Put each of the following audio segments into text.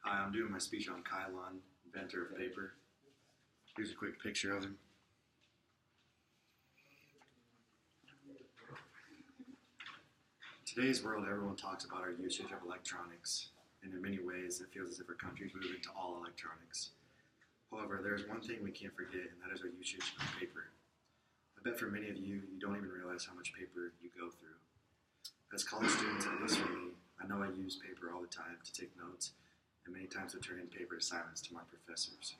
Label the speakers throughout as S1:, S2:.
S1: Hi, I'm doing my speech on Kylon, inventor of paper. Here's a quick picture of him. In today's world, everyone talks about our usage of electronics, and in many ways, it feels as if our country's moving to all electronics. However, there is one thing we can't forget, and that is our usage of paper. I bet for many of you, you don't even realize how much paper you go through. As college students, at least for me, I know I use paper all the time to take notes, and many times to turn in paper to silence to my professors.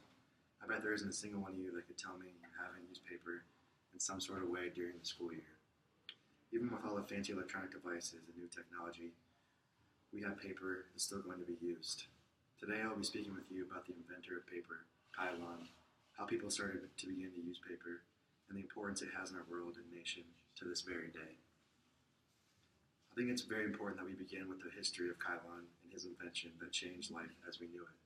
S1: I bet there isn't a single one of you that could tell me you haven't used paper in some sort of way during the school year. Even with all the fancy electronic devices and new technology, we have paper that's still going to be used. Today I'll be speaking with you about the inventor of paper, Kylon, how people started to begin to use paper, and the importance it has in our world and nation to this very day. I think it's very important that we begin with the history of Kylon and his invention that changed life as we knew it.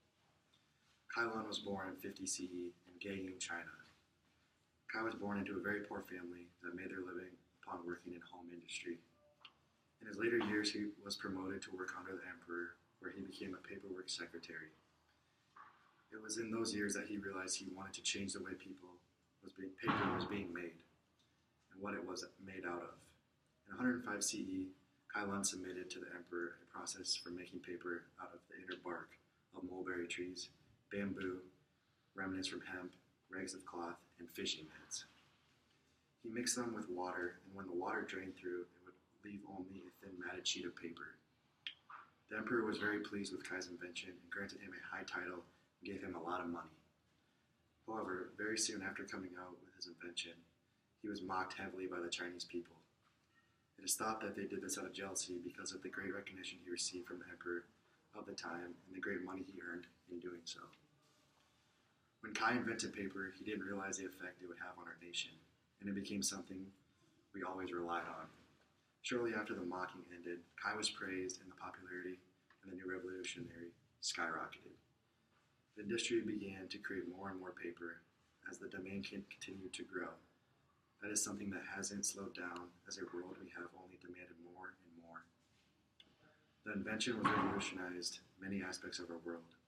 S1: Kylon was born in 50 CE in Guiyang, China. Kai was born into a very poor family that made their living upon working in home industry. In his later years, he was promoted to work under the emperor, where he became a paperwork secretary. It was in those years that he realized he wanted to change the way paper was being made and what it was made out of. In 105 CE, Kylon submitted to the emperor a process for making paper out of the inner bark of mulberry trees, bamboo, remnants from hemp, rags of cloth, and fishing nets. He mixed them with water, and when the water drained through, it would leave only a thin matted sheet of paper. The emperor was very pleased with Kai's invention and granted him a high title and gave him a lot of money. However, very soon after coming out with his invention, he was mocked heavily by the Chinese people. It is thought that they did this out of jealousy because of the great recognition he received from the emperor of the time and the great money he earned in doing so. When Kai invented paper, he didn't realize the effect it would have on our nation, and it became something we always relied on. Shortly after the mocking ended, Kai was praised and the popularity and the new revolutionary skyrocketed. The industry began to create more and more paper as the demand continued to grow. That is something that hasn't slowed down. As a world, we have only demanded more and more. The invention was revolutionized many aspects of our world.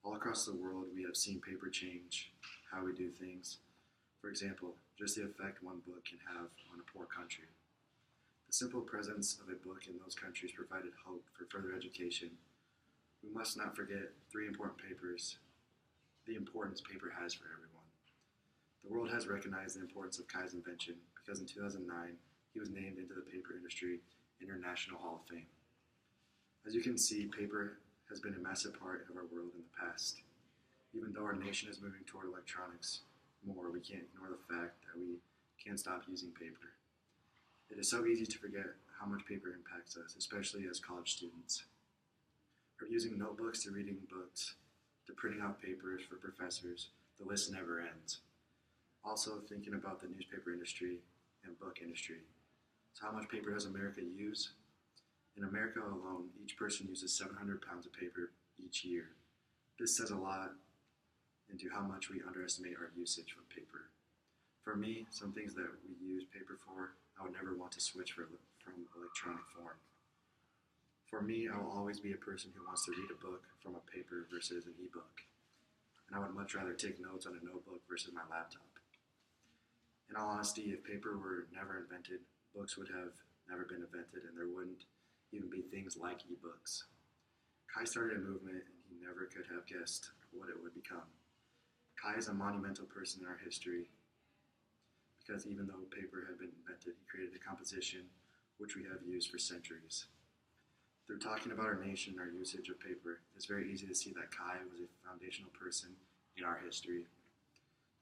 S1: All across the world, we have seen paper change how we do things. For example, just the effect one book can have on a poor country. The simple presence of a book in those countries provided hope for further education. We must not forget the importance paper has for everyone. The world has recognized the importance of Kai's invention because in 2009, he was named into the Paper Industry International Hall of Fame. As you can see, paper has been a massive part of our world in the past. Even though our nation is moving toward electronics more, we can't ignore the fact that we can't stop using paper. It is so easy to forget how much paper impacts us, especially as college students. From using notebooks to reading books, to printing out papers for professors, the list never ends. Also thinking about the newspaper industry and book industry. So how much paper does America use? In America alone, each person uses 700 pounds of paper each year. This says a lot into how much we underestimate our usage of paper. For me, some things that we use paper for, I would never want to switch from electronic form. For me, I will always be a person who wants to read a book from a paper versus an ebook. And I would much rather take notes on a notebook versus my laptop. In all honesty, if paper were never invented, books would have never been invented, and there wouldn't even be things like ebooks. Kai started a movement, and he never could have guessed what it would become. Kai is a monumental person in our history because even though paper had been invented, he created a composition which we have used for centuries. Through talking about our nation and our usage of paper, it's very easy to see that Kai was a foundational person in our history.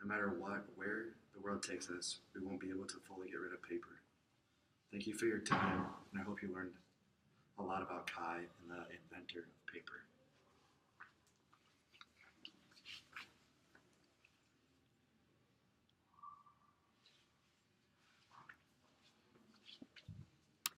S1: No matter where the world takes us, we won't be able to fully get rid of paper. Thank you for your time, and I hope you learned a lot about Kai and the inventor of paper.